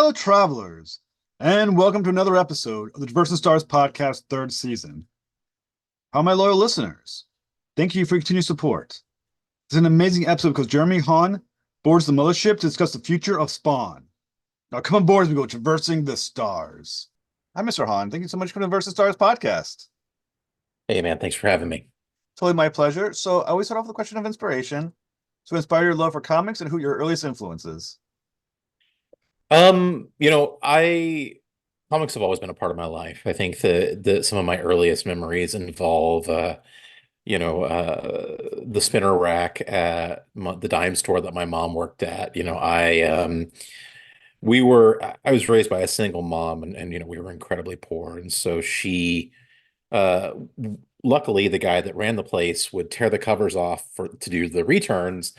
Hello, travelers, and welcome to another episode of the Diverse and Stars podcast, third season. How are my loyal listeners? Thank you for your continued support. It's an amazing episode because Jeremy Haun boards the mothership to discuss the future of Spawn. Now, come on board as we go traversing the stars. Hi, Mr. Haun. Thank you so much for the Diverse and Stars podcast. Hey man, thanks for having me. Totally my pleasure. So, I always start off with a question of inspiration. So, inspire your love for comics and who your earliest influences. I comics have always been a part of my life. I think the some of my earliest memories involve the spinner rack at the dime store that my mom worked at. I was raised by a single mom and we were incredibly poor. And so she uh luckily the guy that ran the place would tear the covers off to do the returns,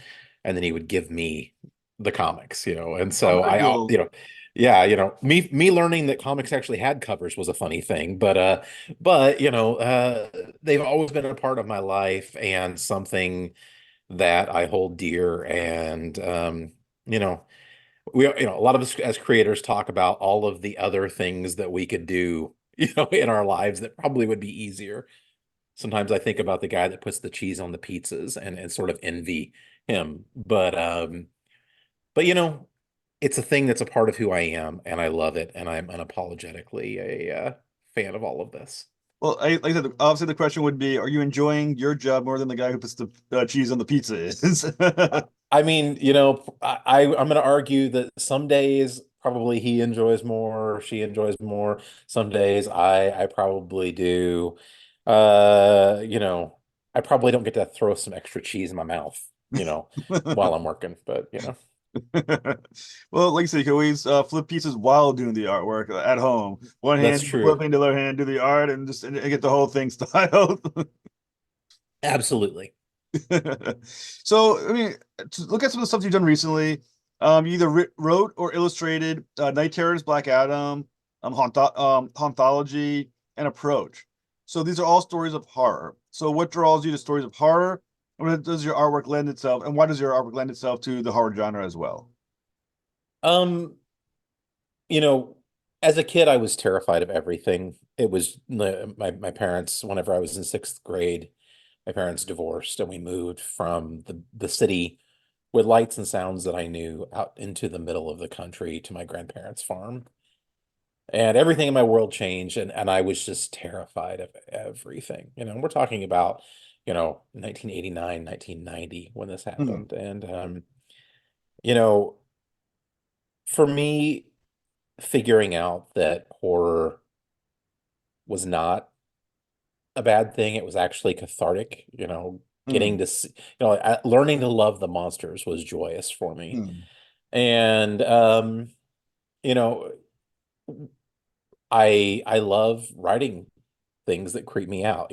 and then he would give me the comics. And Oh, so good I deal. yeah, me learning that comics actually had covers was a funny thing, but they've always been a part of my life and something that I hold dear. And you know a lot of us as creators talk about all of the other things that we could do in our lives that probably would be easier. Sometimes I think about the guy that puts the cheese on the pizzas and sort of envy him. But it's a thing that's a part of who I am, and I love it, and I'm unapologetically a fan of all of this. Well, like I said, obviously the question would be, are you enjoying your job more than the guy who puts the cheese on the pizza is? I mean, I'm going to argue that some days probably he enjoys more, or she enjoys more. Some days I probably do. I probably don't get to throw some extra cheese in my mouth, while I'm working, but. Well, like I said, you can always flip pieces while doing the artwork at home. One That's hand true. flipping, the other hand do the art, and just and get the whole thing styled. Absolutely. So, I mean, to look at some of the stuff you've done recently. You either wrote or illustrated Night Terrors, Black Adam, Hauntology, and Approach. So these are all stories of horror. So what draws you to stories of horror? What does your artwork lend itself, and why does your artwork lend itself to the horror genre as well? Um, you know, as a kid, I was terrified of everything. It was my parents, whenever I was in sixth grade, my parents divorced and we moved from the city with lights and sounds that I knew out into the middle of the country to my grandparents' farm. And everything in my world changed, and I was just terrified of everything. We're talking about, 1989, 1990 when this Hmm. happened. And you know, for me, figuring out that horror was not a bad thing, it was actually cathartic. Hmm. Learning to love the monsters was joyous for me. Hmm. And you know, I love writing things that creep me out.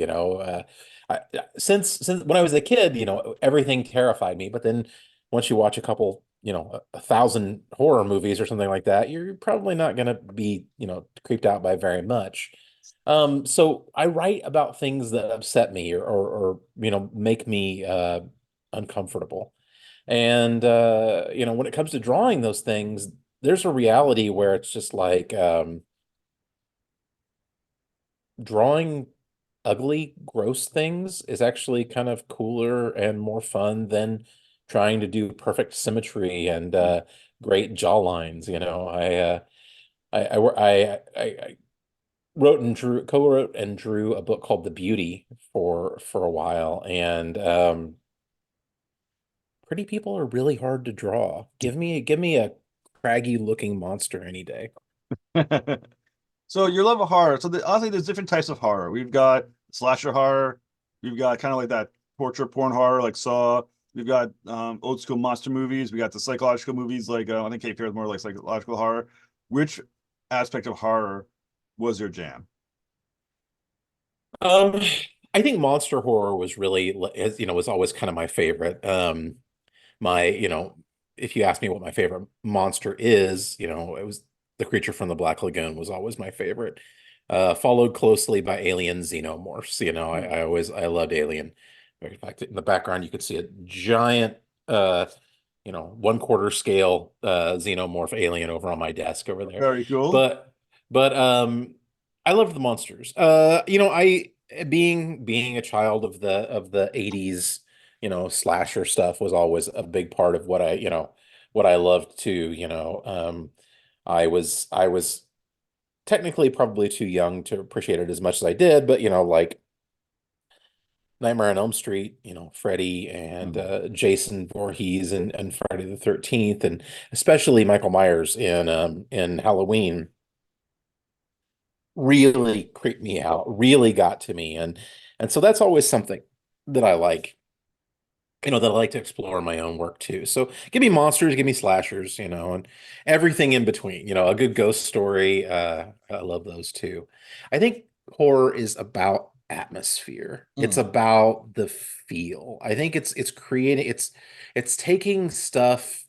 Since when I was a kid, everything terrified me. But then once you watch a couple, a thousand horror movies or something like that, you're probably not going to be, creeped out by very much. So I write about things that upset me or make me uncomfortable. And when it comes to drawing those things, there's a reality where it's just like drawing ugly, gross things is actually kind of cooler and more fun than trying to do perfect symmetry and great jaw lines. I wrote and drew, co-wrote and drew a book called The Beauty for a while, and pretty people are really hard to draw. Give me a craggy looking monster any day. So your love of horror. So honestly, there's different types of horror. We've got slasher horror. We've got kind of like that torture porn horror, like Saw. We've got old school monster movies. We got the psychological movies, like I think Cape Fear is more like psychological horror. Which aspect of horror was your jam? Um, I think monster horror was really, was always kind of my favorite. My, if you ask me what my favorite monster is, it was the creature from the Black Lagoon was always my favorite. Followed closely by Alien Xenomorphs. I loved Alien. In fact, in the background, you could see a giant, 1/4 scale xenomorph alien over on my desk over there. Very cool. But I loved the monsters. I being a child of the 80s, slasher stuff was always a big part of what I loved too. I was technically probably too young to appreciate it as much as I did, but like Nightmare on Elm Street, Freddy and Mm. Jason Voorhees and Friday the 13th, and especially Michael Myers in Halloween really creeped me out, really got to me. And so that's always something that I like, that I like to explore in my own work too. So give me monsters, give me slashers, and everything in between. A good ghost story. I love those too. I think horror is about atmosphere. It's Mm. about the feel. I think it's creating it's taking stuff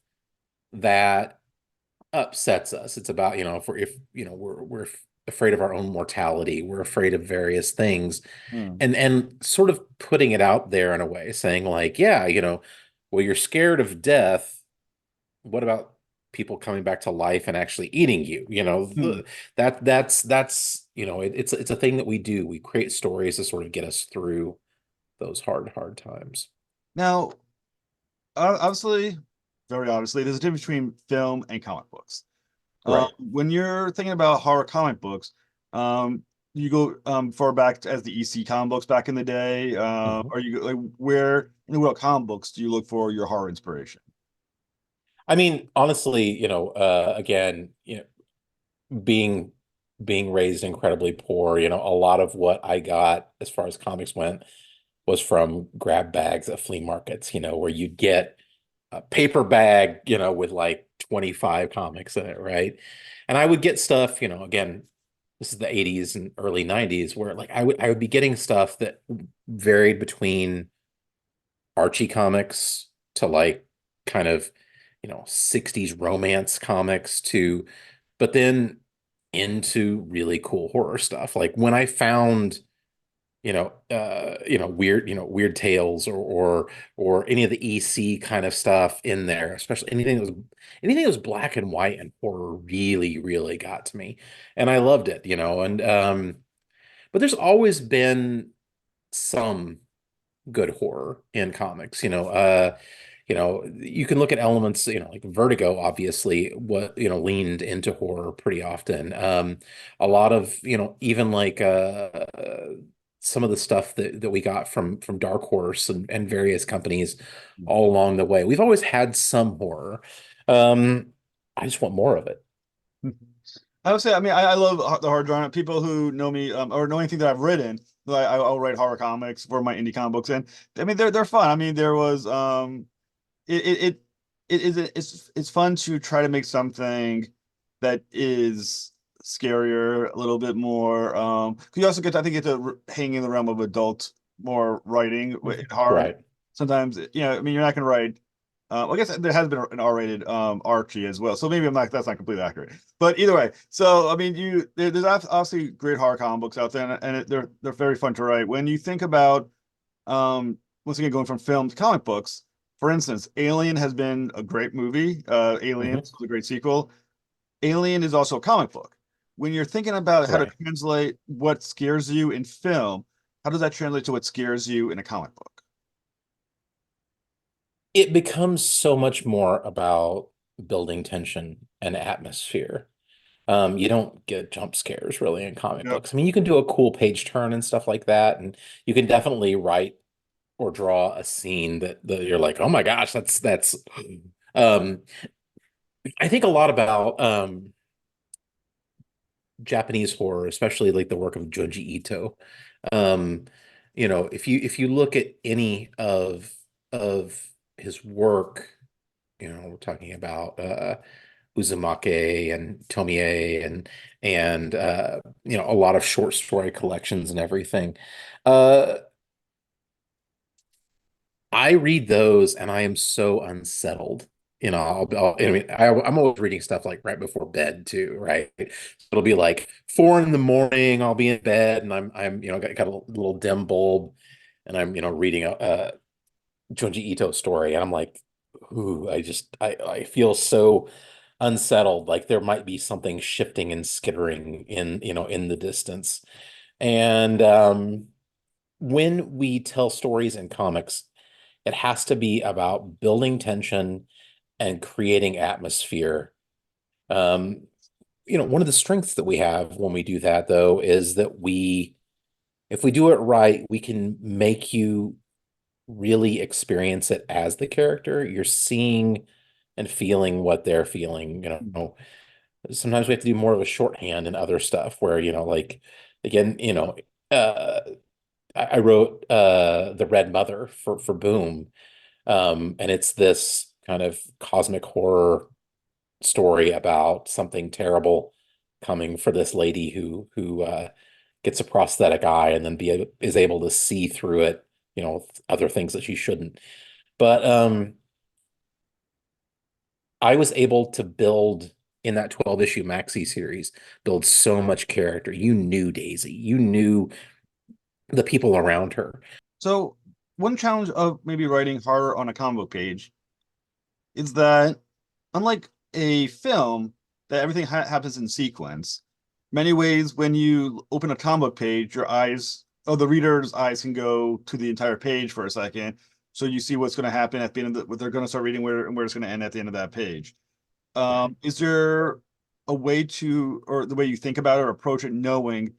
that upsets us. It's about, if we're afraid of our own mortality, we're afraid of various things, Mm. and sort of putting it out there in a way, saying like, yeah, well, you're scared of death. What about people coming back to life and actually eating you? Mm. That's it's a thing that we do. We create stories to sort of get us through those hard times. Now, obviously, very obviously, there's a difference between film and comic books. Right. When you're thinking about horror comic books, you go far back as the EC comic books back in the day, Mhm. or you like where in the world of comic books do you look for your horror inspiration? I mean, honestly, again, being raised incredibly poor, a lot of what I got as far as comics went was from grab bags at flea markets, where you'd get a paper bag, with like 25 comics in it, right? And I would get stuff, again, this is the 80s and early 90s, where like I would be getting stuff that varied between Archie comics to like kind of, 60s romance comics to, but then into really cool horror stuff. Like when I found, weird tales or any of the EC kind of stuff in there, especially anything that was black and white and horror really, really got to me. And I loved it, and but there's always been some good horror in comics. You can look at elements, like Vertigo, obviously, what, leaned into horror pretty often. A lot of, even like some of the stuff that we got from Dark Horse and various companies all along the way. We've always had some horror. Um, I just want more of it. I would say, I mean, I love the horror genre. People who know me or know anything that I've written, like I'll write horror comics for my indie comic books, and I mean they're fun. I mean, there was it it it, it is it's fun to try to make something that is scarier, a little bit more. 'Cause you also get to, I think, get to hang in the realm of adult more writing with horror. Right. Sometimes, I mean, you're not going to write. I guess there has been an R-rated Archie as well, so maybe I'm not. That's not completely accurate, but either way. So I mean, there's obviously great horror comic books out there, and they're very fun to write. When you think about once again going from film to comic books, for instance, Alien has been a great movie. Alien Mhm. is a great sequel. Alien is also a comic book. When you're thinking about how to Right. translate what scares you in film, how does that translate to what scares you in a comic book? It becomes so much more about building tension and atmosphere. You don't get jump scares really in comic Yep. books. I mean, you can do a cool page turn and stuff like that, and you can definitely write or draw a scene that you're like, oh my gosh, that's. Um, I think a lot about Japanese horror, especially like the work of Junji Ito. Um, if you look at any of his work, we're talking about Uzumake and Tomie and a lot of short story collections and everything. Uh, I read those and I am so unsettled. I mean, I'm always reading stuff like right before bed too, right? It'll be like 4 in the morning. I'll be in bed and I'm got a little dim bulb, and I'm reading a Junji Ito story, and I'm like, ooh, I feel so unsettled, like there might be something shifting and skittering in, in the distance. And when we tell stories in comics, it has to be about building tension and creating atmosphere. Um, one of the strengths that we have when we do that, though, is that if we do it right, we can make you really experience it as the character. You're seeing and feeling what they're feeling. Sometimes we have to do more of a shorthand and other stuff where, like, again, uh, I wrote The Red Mother for Boom. And it's this kind of cosmic horror story about something terrible coming for this lady who gets a prosthetic eye and then is able to see through it, other things that she shouldn't. But I was able to build in that 12 issue maxi series, build so much character. You knew Daisy, you knew the people around her. So one challenge of maybe writing horror on a comic book page is that unlike a film that everything happens in sequence, many ways when you open a comic book page, the reader's eyes can go to the entire page for a second. So you see what's going to happen at the end of what they're going to start reading, where it's going to end at the end of that page. Right. Is there a way or the way you think about it or approach it, knowing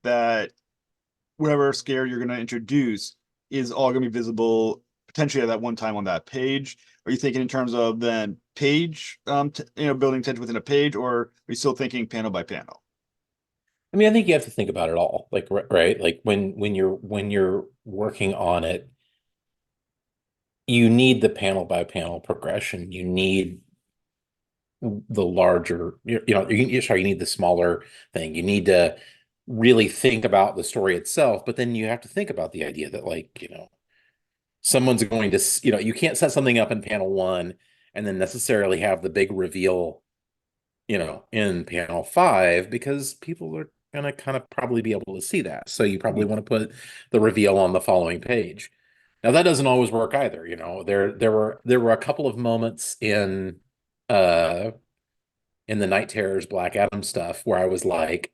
that whatever scare you're going to introduce is all going to be visible potentially at that one time on that page? Are you thinking in terms of then page, building tension within a page, or are you still thinking panel by panel? I mean, I think you have to think about it all, like, right? Like when you're working on it, you need the panel by panel progression. You need the larger, sorry, you need the smaller thing. You need to really think about the story itself, but then you have to think about the idea that, like, someone's going to, you can't set something up in panel one and then necessarily have the big reveal, in panel five, because people are going to kind of probably be able to see that. So you probably want to put the reveal on the following page. Now that doesn't always work either. There were a couple of moments uh in the Night Terrors Black Adam stuff where I was like,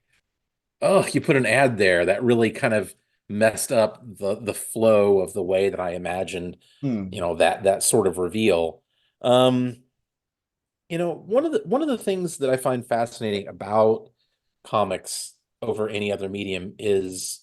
oh, you put an ad there that really kind of messed up the flow of the way that I imagined, Hmm. that sort of reveal. Um, one of the things that I find fascinating about comics over any other medium is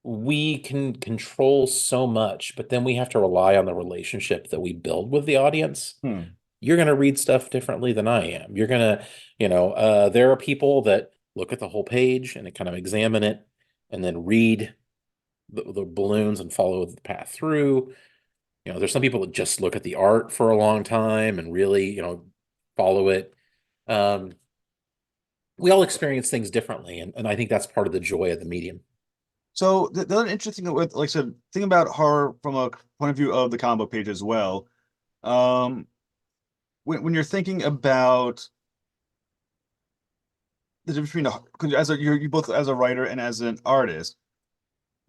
we can control so much, but then we have to rely on the relationship that we build with the audience. Hmm. You're going to read stuff differently than I am. You're going to, there are people that look at the whole page and kind of examine it and then read the balloons and follow the path through. There's some people that just look at the art for a long time and really, follow it. Um, we all experience things differently, and I think that's part of the joy of the medium. So the other interesting thing with, like I said, think about horror from a point of view of the comic book page as well. Um, when you're thinking about the difference between because you both as a writer and as an artist,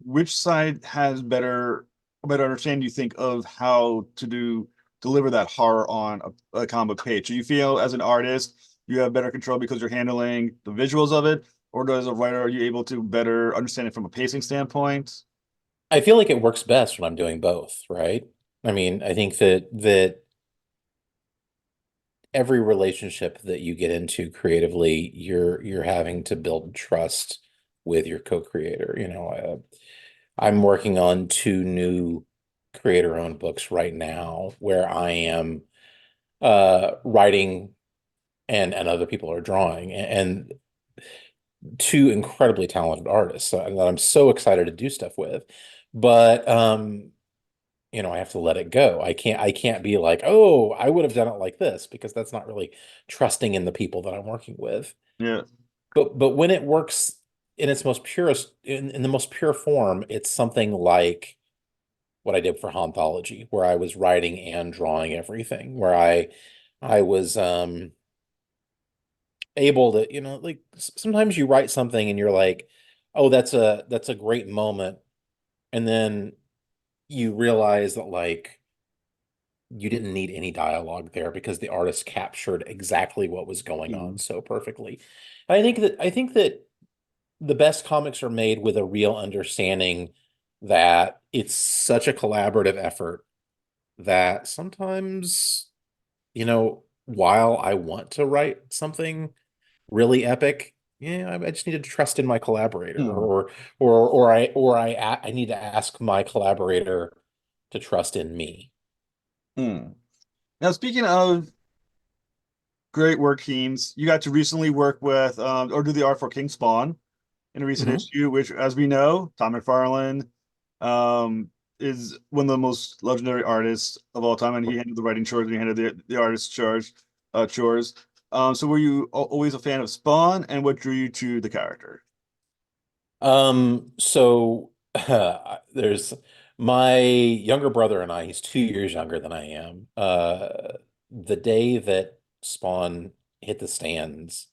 which side has better understanding, you think, of how to deliver that horror on a comic book page? Do you feel as an artist you have better control because you're handling the visuals of it, or as a writer are you able to better understand it from a pacing standpoint? I feel like it works best when I'm doing both, right? I mean, I think that every relationship that you get into creatively, you're having to build trust with your co-creator. I'm working on two new creator-owned books right now where I am writing and other people are drawing, and two incredibly talented artists that I'm so excited to do stuff with. But I have to let it go. I can't be like, oh, I would have done it like this, because that's not really trusting in the people that I'm working with. Yeah. But when it works in its most purest, in the most pure form, it's something like what I did for Hauntology, where I was writing and drawing everything, where I was able to, like, sometimes you write something and you're like, oh, that's a great moment. And then you realize that, like, you didn't need any dialogue there because the artist captured exactly what was going on Mm, so perfectly. And I think that the best comics are made with a real understanding that it's such a collaborative effort that sometimes, while I want to write something really epic, yeah, I just need to trust in my collaborator, mm, I need to ask my collaborator to trust in me. mm. Now, speaking of great work teams, you got to recently work with or do the art for King Spawn in a recent Mhm. issue, which, as we know, Todd McFarlane um, is one of the most legendary artists of all time, and he handled the writing chores and he handled the artist charge chores. So, were you always a fan of Spawn, and what drew you to the character? So there's my younger brother and I, he's 2 years younger than I am. The day that Spawn hit the stands,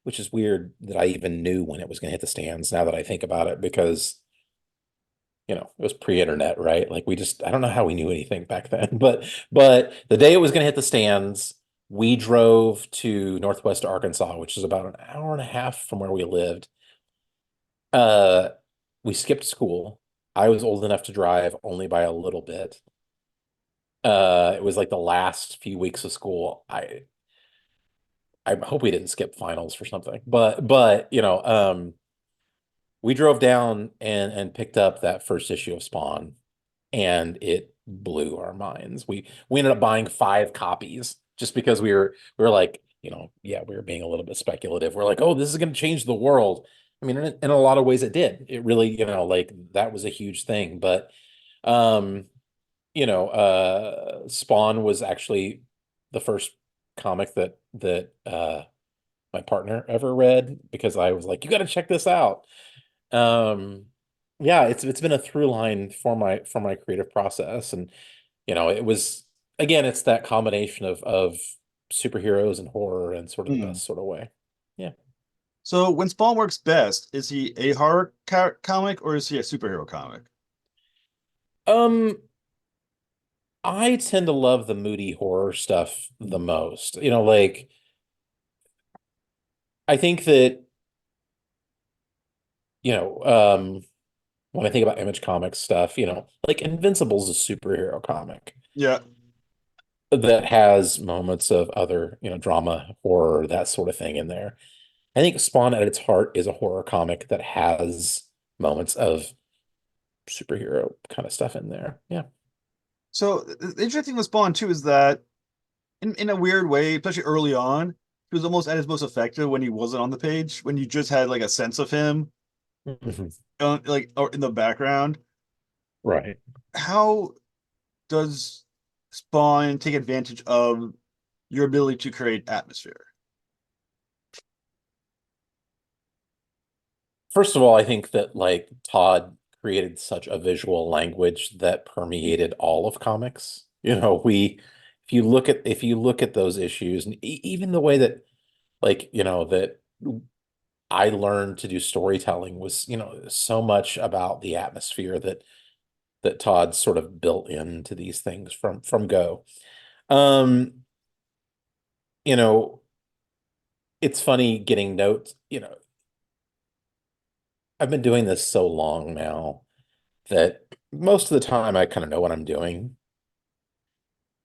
which is weird that I even knew when it was going to hit the stands now that I think about it, because it was pre-internet, right? Like I don't know how we knew anything back then, but the day it was going to hit the stands, we drove to Northwest Arkansas, which is about an hour and a half from where we lived. Uh, we skipped school. I was old enough to drive only by a little bit. It was like the last few weeks of school. I hope we didn't skip finals for something. But we drove down and picked up that first issue of Spawn, and it blew our minds. We ended up buying 5 copies just because we were like, yeah, we were being a little bit speculative. We're like, oh, this is going to change the world. I mean, in a lot of ways it did. It really, like that was a huge thing. But um, Spawn was actually the first comic that my partner ever read because I was like, you got to check this out. Um, yeah, it's been a through line for my creative process, and it was again, it's that combination of superheroes and horror in sort of the Mm. best sort of way. Yeah. So, when Spawn works best, is he a horror comic or is he a superhero comic? Um, I tend to love the moody horror stuff the Mm. most. Like I think that, you know, um, when I think about Image Comics stuff, like Invincible's a superhero comic Yeah. that has moments of other, drama, horror, that sort of thing in there. I think Spawn at its heart is a horror comic that has moments of superhero kind of stuff in there. Yeah. So, the interesting thing with Spawn too is that in a weird way, especially early on, he was almost at his most effective when he wasn't on the page, when you just had like a sense of him, Mhm. like or in the background. Right. How does Spawn take advantage of your ability to create atmosphere? First of all, I think that like Todd created such a visual language that permeated all of comics. If you look at those issues and even the way that like, that I learned to do storytelling was, so much about the atmosphere that Todd sort of built into these things from go. Um, you know, it's funny getting notes, I've been doing this so long now that most of the time I kind of know what I'm doing.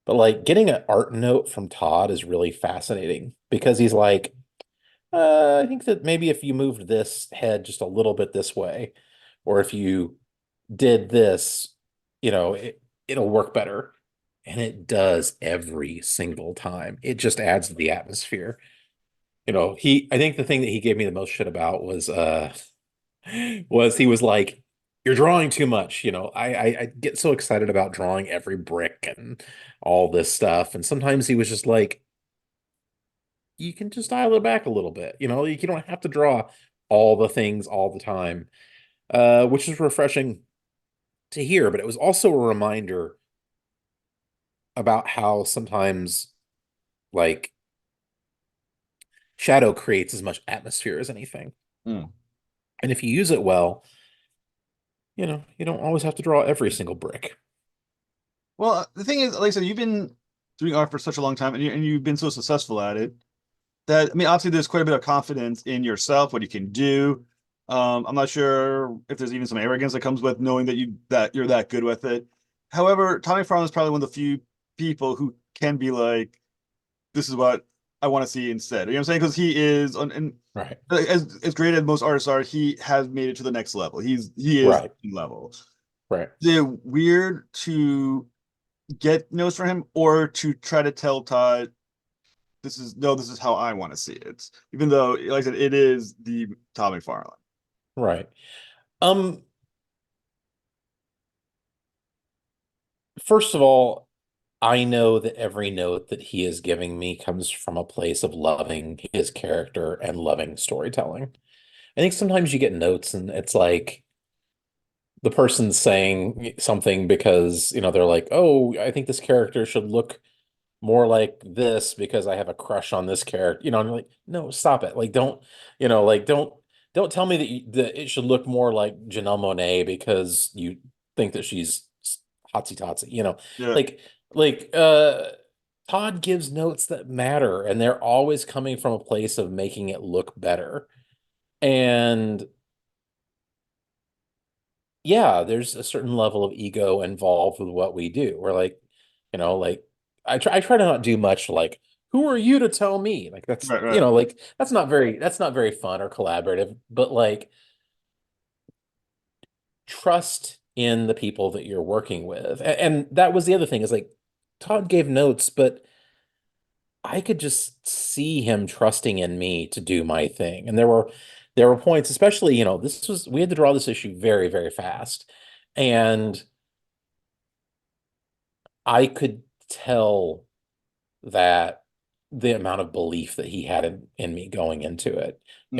But like getting an art note from Todd is really fascinating because he's like, I think that maybe if you moved this head just a little bit this way, or if you did this, it'll work better. And it does every single time. It just adds to the atmosphere. I think the thing that he gave me the most shit about was he was like, "You're drawing too much." I get so excited about drawing every brick and all this stuff, and sometimes he was just like, "You can just dial it back a little bit." You don't have to draw all the things all the time, which is refreshing to hear. But it was also a reminder about how sometimes like shadow creates as much atmosphere as anything, Mm. and if you use it well, you don't always have to draw every single brick. Well, the thing is, like I said, you've been doing art for such a long time, and you've been so successful at it that I mean, obviously, there's quite a bit of confidence in yourself, what you can do. I'm not sure if there's even some arrogance that comes with knowing that you're that good with it. However, Tommy Farland is probably one of the few people who can be like, "This is what I want to see instead." You know what I'm saying? Because he is on, and Right. as great as most artists are, he has made it to the next level. He is Right. level. Right. Is it weird to get notes from him or to try to tell Todd this is no, this is how I want to see it. Even though, like I said, it is the Todd McFarlane. Right. Um, First of all, I know that every note that he is giving me comes from a place of loving his character and loving storytelling. I think sometimes you get notes and it's like the person's saying something because, they're like, "Oh, I think this character should look more like this because I have a crush on this character." And you're like, "No, stop it. Like don't tell me that it should look more like Janelle Monáe because you think that she's hotsy totsy." Yeah. Like like Todd gives notes that matter and they're always coming from a place of making it look better. And yeah, there's a certain level of ego involved with what we do. We're like, like I try to not do much like, "Who are you to tell me?" Like that's, Right, right. like that's not very fun or collaborative, but like trust in the people that you're working with. And that was the other thing is like Todd gave notes, but I could just see him trusting in me to do my thing. And there were points, especially, we had to draw this issue very, very fast. And I could tell that the amount of belief that he had in me going into it. Hmm.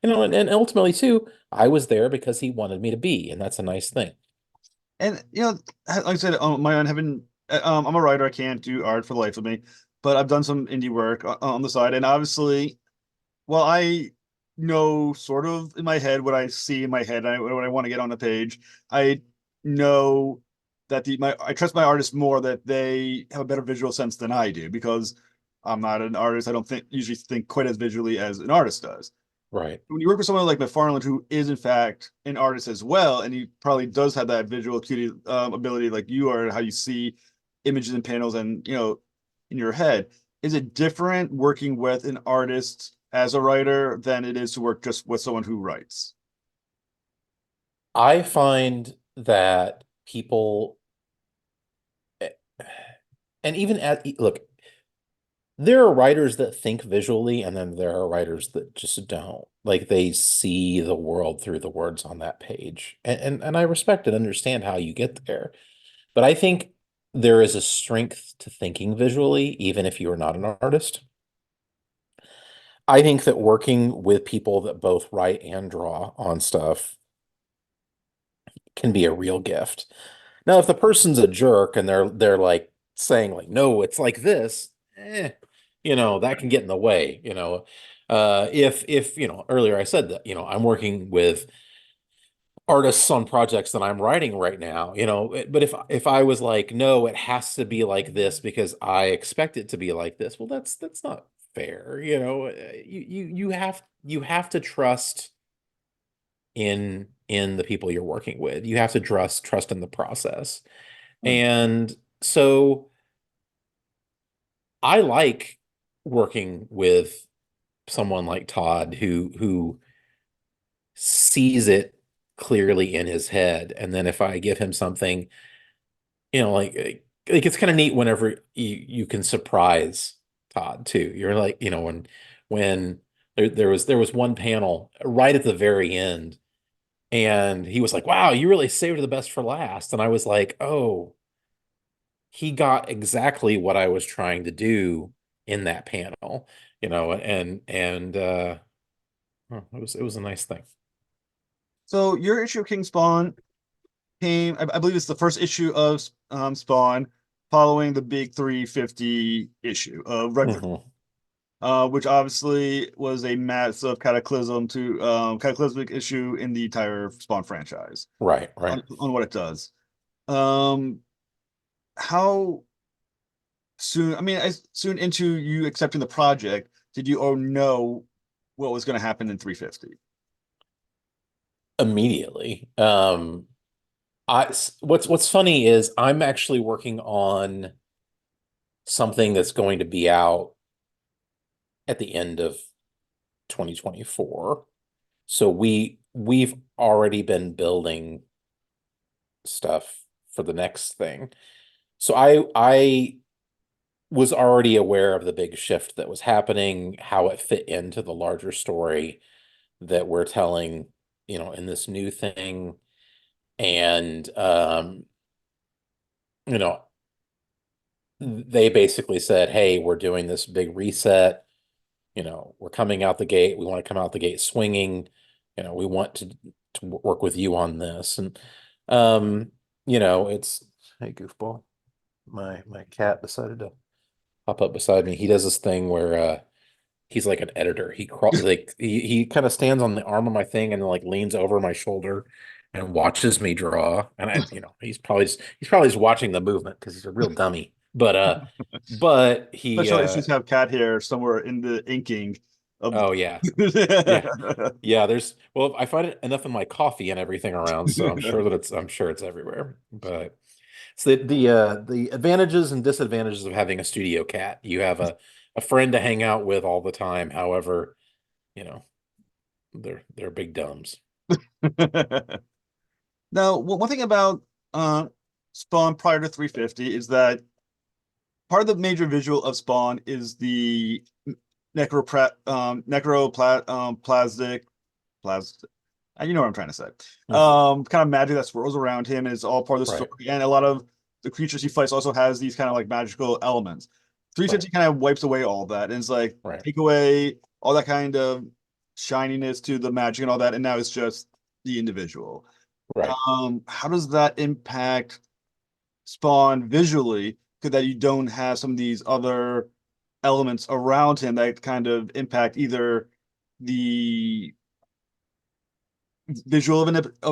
And ultimately too, I was there because he wanted me to be, and that's a nice thing. And like I said, on my own, having I'm a writer. I can't do art for the life of me, but I've done some indie work on the side, and obviously, well, I know sort of in my head what I see in my head, what I want to get on the page. I know that I trust my artists more that they have a better visual sense than I do because I'm not an artist. I don't think usually think quite as visually as an artist does. Right. When you work with someone like McFarland, who is in fact an artist as well, and he probably does have that visual acuity ability like you are, how you see images and panels and in your head, is it different working with an artist as a writer than it is to work just with someone who writes? I find that people, eh, and even look, there are writers that think visually, and then there are writers that just don't. Like they see the world through the words on that page. And I respect and understand how you get there. But I think there is a strength to thinking visually, even if you are not an artist. I think that working with people that both write and draw on stuff can be a real gift. Now, if the person's a jerk and they're like saying like, "No, it's like this," that can get in the way. If earlier I said that, I'm working with artists on projects that I'm writing right now, but if I was like, "No, it has to be like this because I expect it to be like this," well, that's not fair. You have to trust in the people you're working with. You have to trust in the process. Hmm. And so I like working with someone like Todd who sees it clearly in his head. And then if I give him something, like it's kind of neat whenever you can surprise Todd too. You're like, when there was one panel right at the very end, and he was like, "Wow, you really saved the best for last." And I was like, "Oh, he got exactly what I was trying to do in that panel, and it was a nice thing." So your issue of King Spawn came, I believe it's the first issue of Spawn following the big 350 issue of Red, Hmm. which obviously was a massive cataclysmic issue in the entire Spawn franchise Right, right. on what it does. Um, how soon, I mean, soon into you accepting the project, did you know what was going to happen in 350? Immediately. What's funny is I'm actually working on something that's going to be out at the end of 2024. So we've already been building stuff for the next thing. So I was already aware of the big shift that was happening, how it fit into the larger story that we're telling, in this new thing. And you know, they basically said, "Hey, we're doing this big reset. We're coming out the gate. We want to come out the gate swinging. We want to work with you on this." And it's hey goofball. My cat decided to pop up beside me. He does this thing where he's like an editor. He kind of stands on the arm of my thing and like leans over my shoulder and watches me draw. And he's probably just watching the movement because he's a real dummy. But he Special issues have cat hair somewhere in the inking of oh yeah. Yeah. Yeah, well, I find it enough in my coffee and everything around, so I'm sure it's everywhere. But it's the advantages and disadvantages of having a studio cat. You have a friend to hang out with all the time. However, you know, they're big dumbs. Now, one thing about Spawn prior to 350 is that part of the major visual of Spawn is the necroplastic plastic. You know what I'm trying to say. Mhm. Kind of magic that swirls around him is all part of the Right, story, and a lot of the creatures he fights also has these kind of like magical elements. right, 350 kind of wipes away all that, and it's like right, take away all that kind of shininess to the magic and all that, and now it's just the individual. right. How does that impact Spawn visually? Because that you don't have some of these other elements around him that kind of impact either the visual of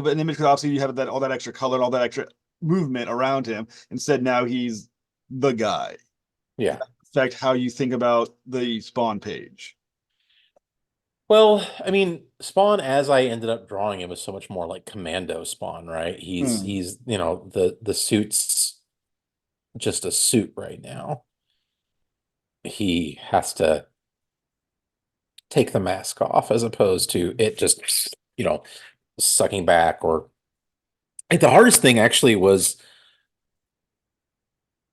an image, because obviously you have that all that extra color, all that extra movement around him. Instead, now he's the guy. Yeah. Affect how you think about the Spawn page. Well, I mean, Spawn, as I ended up drawing him, is so much more like Commando Spawn, right? He's Hmm. he's the suit's just a suit right now. He has to take the mask off as opposed to it just, sucking back or the hardest thing actually was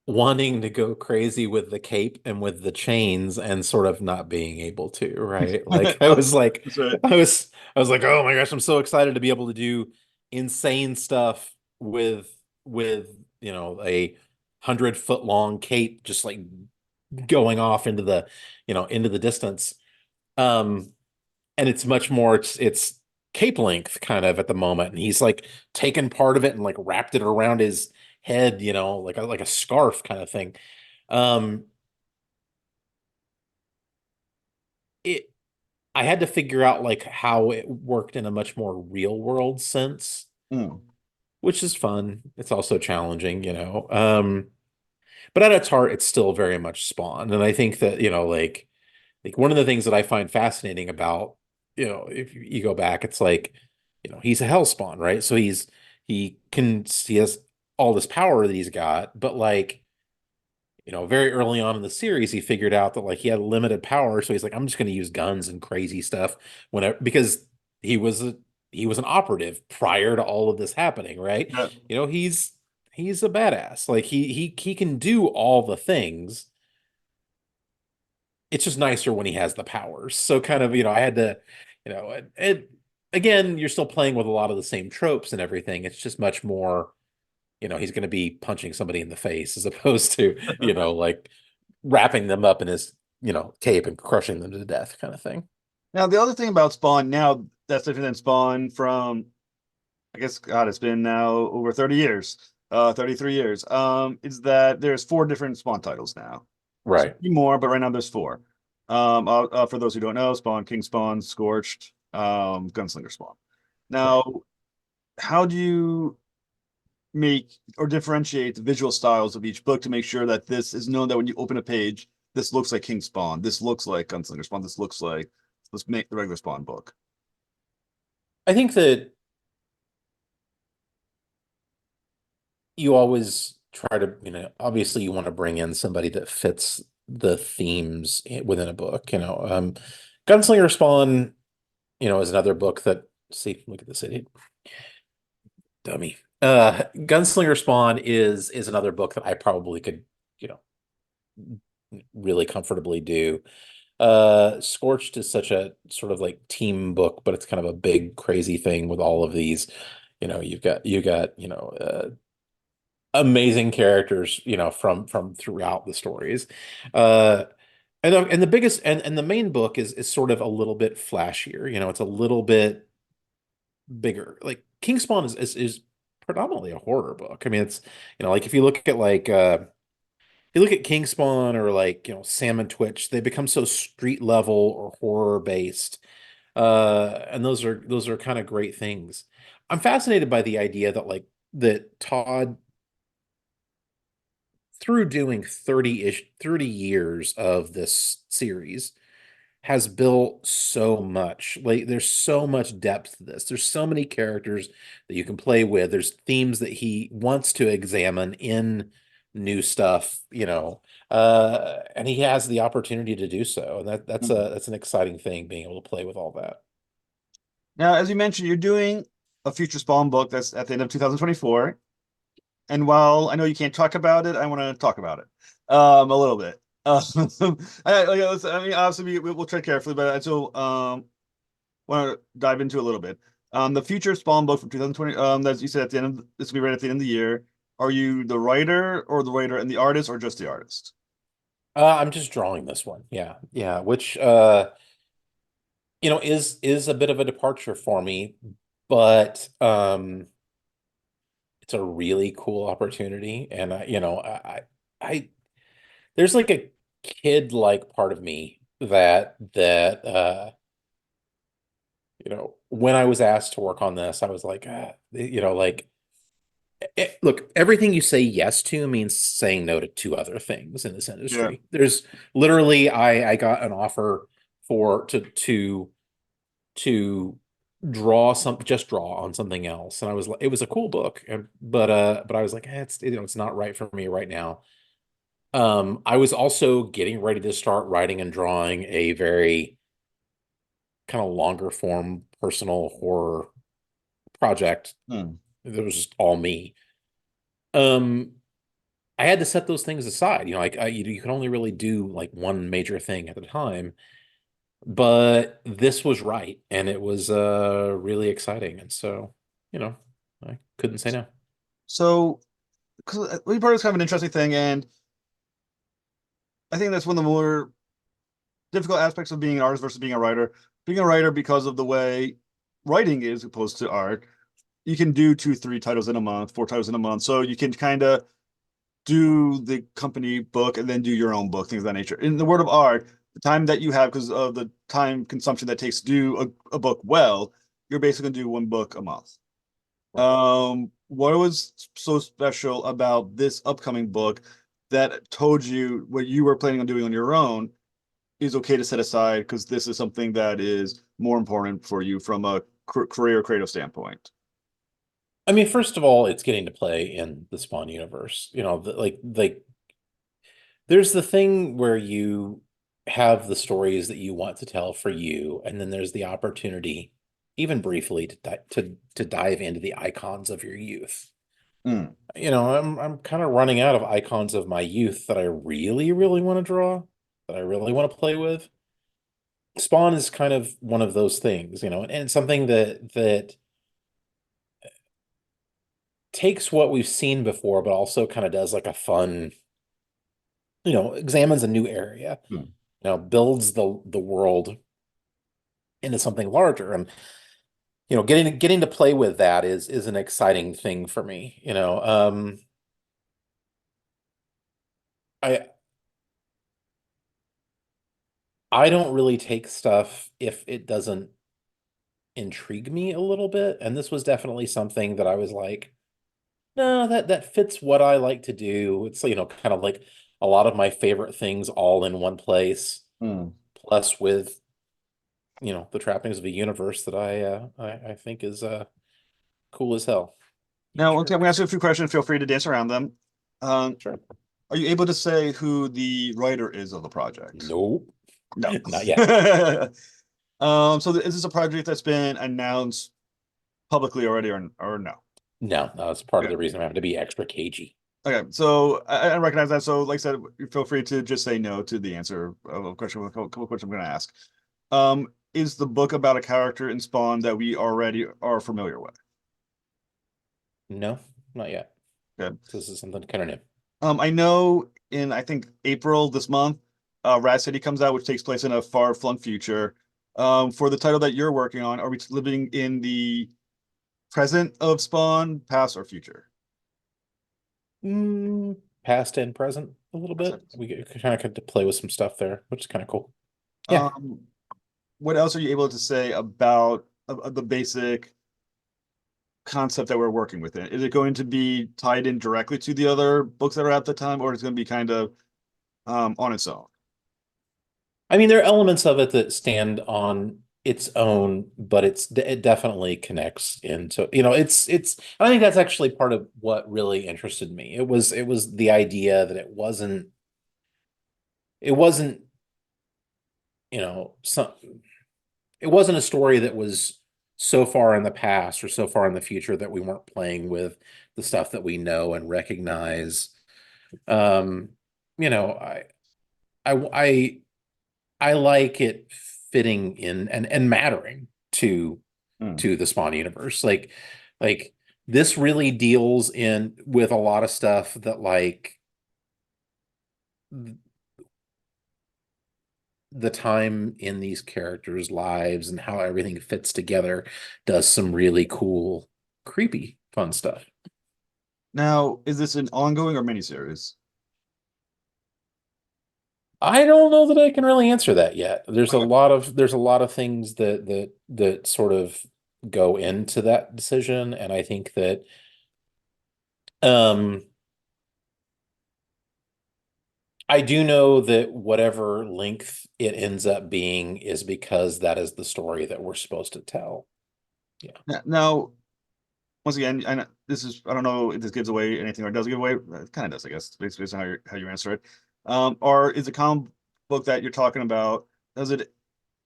wanting to go crazy with the cape and with the chains and sort of not being able to, right? Like I was like That's right. I was like, "Oh my gosh, I'm so excited to be able to do insane stuff with, a 100-foot long cape just like going off into the distance." Um and it's much more it's cape length kind of at the moment, and he's like taken part of it and like wrapped it around his head, like a scarf kind of thing. um it I had to figure out like how it worked in a much more real world sense, Hmm. which is fun. It's also challenging, but at its heart it's still very much Spawn. And I think that, like one of the things that I find fascinating about, if you go back, it's like, he's a hellspawn, right? So he has all this power that he's got, but like, very early on in the series, he figured out that like he had limited power, so he's like, I'm just going to use guns and crazy stuff whenever because he was a he was an operative prior to all of this happening, right? Yeah. He's a badass. Like he can do all the things. It's just nicer when he has the powers. So kind of, I had to, again, you're still playing with a lot of the same tropes and everything. It's just much more, he's going to be punching somebody in the face as opposed to, like wrapping them up in his, cape and crushing them to death kind of thing. Now the other thing about Spawn now that's different than Spawn from, I guess, God, it's been now over 30 years, 33 years. Is that there's four different Spawn titles now. There's a Right. few more, but right now there's four. For those who don't know, Spawn, King Spawn, Scorched, Gunslinger Spawn. Right. Now, how do you make or differentiate the visual styles of each book to make sure that this is known that when you open a page, this looks like King Spawn, this looks like Gunslinger Spawn, this looks like let's make the regular Spawn book. I think that you always try to, obviously you want to bring in somebody that fits the themes within a book, Gunslinger Spawn, is another book that, see, look at this idiot, dummy. Gunslinger Spawn is another book that I probably could, you know, really comfortably do. Scorched is such a sort of like team book, but it's kind of a big crazy thing with all of these. You got amazing characters, from throughout the stories. Uh, and the biggest and the main book is sort of a little bit flashier. It's a little bit bigger. Like King Spawn is predominantly a horror book. I mean, it's like if you look at you look at King Spawn or like Salmon Twitch, they become so street level or horror based. And those are kind of great things. I'm fascinated by the idea that that Todd, through doing 30 years of this series, has built so much. Like there's so much depth to this. There's so many characters that you can play with. There's themes that he wants to examine in new stuff, and he has the opportunity to do so. And that's an exciting thing, being able to play with all that. Now, as you mentioned, you're doing a future Spawn book that's at the end of 2024. And while I know you can't talk about it, I want to talk about it a little bit. I mean, obviously, we'll tread carefully, but I still want to dive into a little bit. The future Spawn book from 2020, as you said at the end of this will be right at the end of the year. Are you the writer or the writer and the artist, or just the artist? I'm just drawing this one. Yeah. Yeah. Which, is a bit of a departure for me, but it's a really cool opportunity. And I there's like a kid-like part of me that when I was asked to work on this, I was like, look, everything you say yes to means saying no to two other things in this Yeah. industry. There's literally, I got an offer for to just draw on something else, and I was like, it was a cool book, but I was like, it's not right for me right now. I was also getting ready to start writing and drawing a very kind of longer form personal horror project Hmm. that was just all me. Um, I had to set those things aside. You can only really do like one major thing at a time, but this was right, and it was really exciting, and so I couldn't say no. So, because Lead Part is kind of an interesting thing, and I think that's one of the more difficult aspects of being an artist versus being a writer. Being a writer, because of the way writing is opposed to art, you can do two, three titles in a month, four titles in a month. So you can kind of do the company book and then do your own book, things of that nature. In the world of art, the time that you have, because of the time consumption that takes to do a book well, you're basically going to do one book a month. Right. What was so special about this upcoming book that told you what you were planning on doing on your own is okay to set aside because this is something that is more important for you from a career creative standpoint? I mean, first of all, it's getting to play in the Spawn universe. There's the thing where you have the stories that you want to tell for you, and then there's the opportunity, even briefly, to dive into the icons of your youth. Mm. I'm kind of running out of icons of my youth that I really, really want to draw, that I really want to play with. Spawn is kind of one of those things, and it's something that takes what we've seen before, but also kind of does like a fun, examines a new area, Mm. builds the world into something larger. And getting to play with that is an exciting thing for me. I I don't really take stuff if it doesn't intrigue me a little bit, and this was definitely something that I was like, No, that fits what I like to do. It's, kind of like a lot of my favorite things all in one place, Hmm. plus with, the trappings of a universe that I think is cool as hell. You Now, okay, I'm jerk. gonna ask you a few questions. Feel free to dance around them. Um, Sure. are you able to say who the writer is of the project? Nope. No. Not yet. So is this a project that's been announced publicly already, or no? No, that's part of Okay. the reason I have to be extra cagey. Okay. So I recognize that. So, like I said, feel free to just say no to the answer of a question. A couple of questions I'm going to ask. Is the book about a character in Spawn that we already are familiar with? No, not yet. Okay. This is something kind of new. I know in I think April this month, Rat City comes out, which takes place in a far-flung future. For the title that you're working on, are we living in the present of Spawn, past or future? Past and present a little bit. Present. We kind of get to play with some stuff there, which is kind of cool. Yeah. Um, what else are you able to say about the basic concept that we're working with? Is it going to be tied in directly to the other books that are at the time, or is it going to be kind of on its own? I mean, there are elements of it that stand on its own, but it definitely connects into, I think that's actually part of what really interested me. It was the idea that it wasn't, some it wasn't a story that was so far in the past or so far in the future that we weren't playing with the stuff that we know and recognize. Um, you know, I I I like it fitting in and mattering to Hmm. to the Spawn universe. Like this really deals in with a lot of stuff that the time in these characters' lives and how everything fits together does some really cool, creepy, fun stuff. Now, is this an ongoing or miniseries? I don't know that I can really answer that yet. Okay. There's a lot of things that sort of go into that decision, and I think that um I do know that whatever length it ends up being is because that is the story that we're supposed to tell. Yeah. Now, once again, this is I don't know if this gives away anything or does give away. It kind of does, I guess, based on how you answer it. Or is the comic book that you're talking about, does it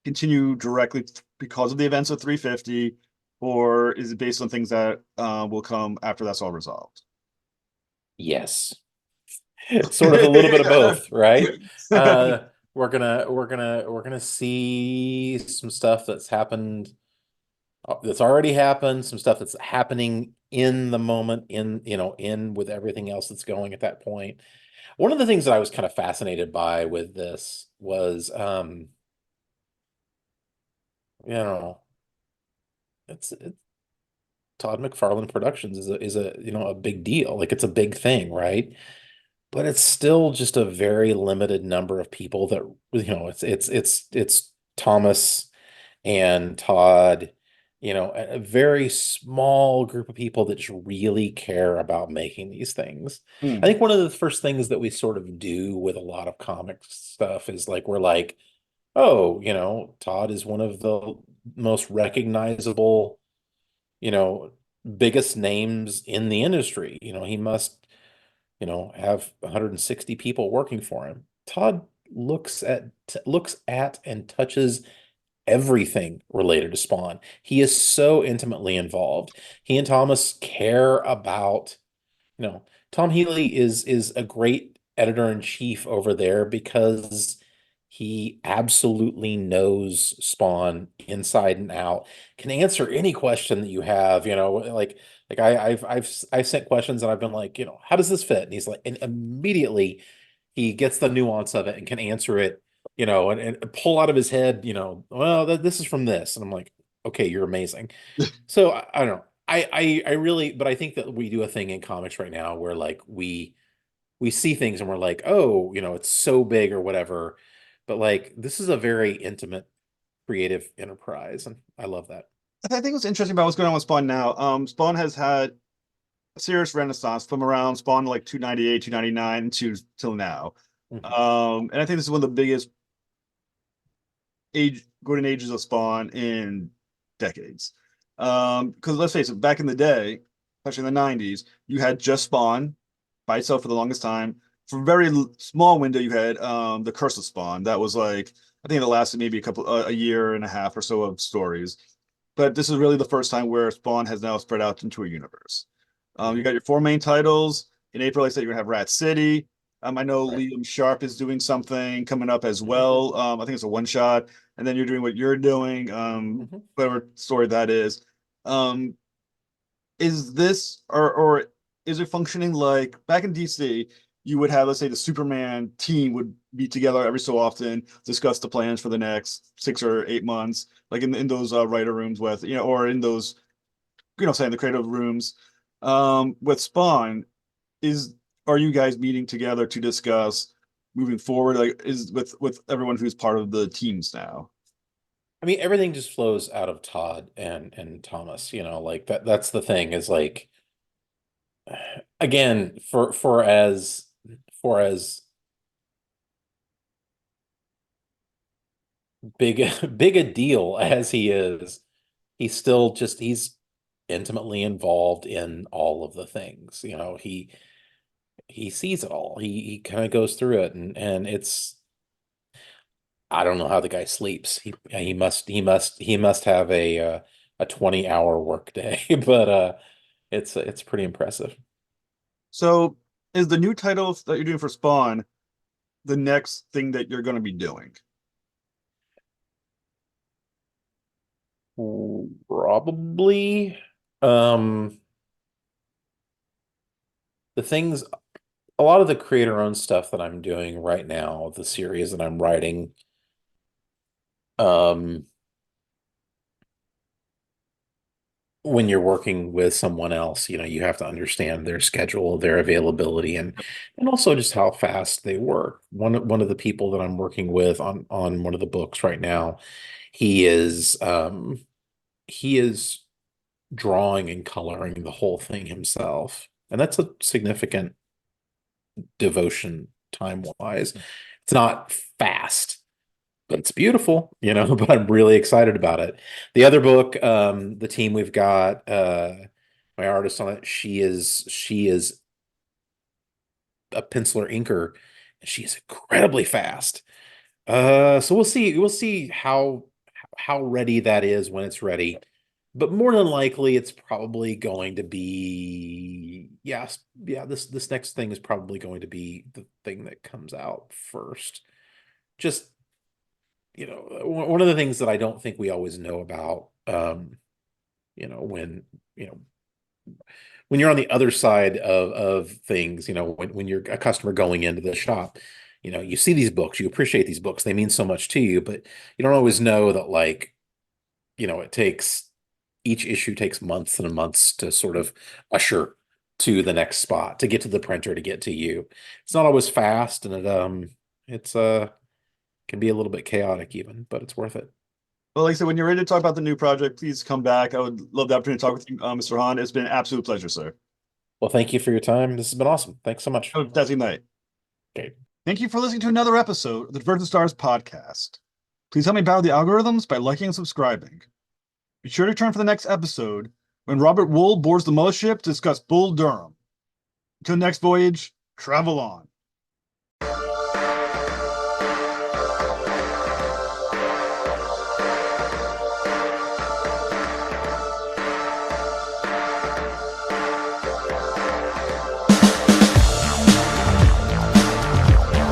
continue directly because of the events of 350, or is it based on things that will come after that's all resolved? Yes. Sort of a little bit of both, right? We're gonna see some stuff that's already happened, some stuff that's happening in the moment, in with everything else that's going at that point. One of the things that I was kind of fascinated by with this was, you know, it's Todd McFarlane Productions is a a big deal. Like it's a big thing, right? But it's still just a very limited number of people that it's Thomas and Todd, a very small group of people that just really care about making these things. I Hmm. think one of the first things that we sort of do with a lot of comic stuff is like we're like, oh, Todd is one of the most recognizable, you know, biggest names in the industry. He must have 160 people working for him. Todd looks at and touches everything related to Spawn. He is so intimately involved. He and Thomas care about, you know, Tom Healy is a great editor in chief over there because he absolutely knows Spawn inside and out, can answer any question that you have, like I've sent questions and I've been like, how does this fit? And he's like, and immediately he gets the nuance of it and can answer it, and pull out of his head, well, this is from this. And I'm like, okay, you're amazing. So I don't know. I really, but I think that we do a thing in comics right now where like we see things and we're like, oh, it's so big or whatever. But like this is a very intimate creative enterprise, and I love that. I think what's interesting about what's going on with Spawn now, Spawn has had serious renaissance from around Spawn like 298, 299 to till now. Mhm. And I think this is one of the biggest golden ages of Spawn in decades. Because let's face it, back in the day, especially in the 90s, you had just Spawn by itself for the longest time. For a very small window, you had the Curse of Spawn. That was like, I think it lasted maybe a year and a half or so of stories. But this is really the first time where Spawn has now spread out into a universe. You Mhm. got your four main titles. In April, I said you're gonna have Rat City. I know Right. Liam Sharp is doing something coming up as well. I think it's a one shot, and then you're doing what you're doing, Mhm. whatever story that is. Um, is this or is it functioning like back in DC? You would have, let's say, the Superman team would meet together every so often, discuss the plans for the next 6 or 8 months, like in those writer rooms with or in those say in the creative rooms. With Spawn, is are you guys meeting together to discuss moving forward? Like, is with everyone who's part of the teams now? I mean, everything just flows out of Todd and Thomas, like that's the thing is like again, for as big a deal as he is, he's intimately involved in all of the things. He sees it all. He kind of goes through it and it's I don't know how the guy sleeps. He must have a 20-hour work day, but it's pretty impressive. So, is the new title that you're doing for Spawn the next thing that you're going to be doing? Probably. Um, the things, a lot of the creator-owned stuff that I'm doing right now, the series that I'm writing, um, when you're working with someone else, you have to understand their schedule, their availability, and also just how fast they work. One of the people that I'm working with on one of the books right now, he is he is drawing and coloring the whole thing himself. And that's a significant devotion time wise. It's not fast, but it's beautiful, but I'm really excited about it. The other book, the team we've got, my artist on it, she is a penciler inker, and she is incredibly fast. So we'll see how ready that is when it's ready. But more than likely, it's probably going to be yes, yeah. This next thing is probably going to be the thing that comes out first. Just one of the things that I don't think we always know about, when you know when you're on the other side of things, when you're a customer going into the shop, you see these books, you appreciate these books, they mean so much to you, but you don't always know that like, it takes each issue takes months and months to sort of usher to the next spot, to get to the printer, to get to you. It's not always fast, and it's can be a little bit chaotic even, but it's worth it. Well, like I said, when you're ready to talk about the new project, please come back. I would love the opportunity to talk with you, Mr. Hahn. It's been an absolute pleasure, sir. Well, thank you for your time. This has been awesome. Thanks so much. Have a fantastic night. Okay. Thank you for listening to another episode of the Divergent Stars podcast. Please help me battle the algorithms by liking and subscribing. Be sure to return for the next episode when Robert Wool boards the mothership to discuss Bull Durham. Until next voyage, travel on.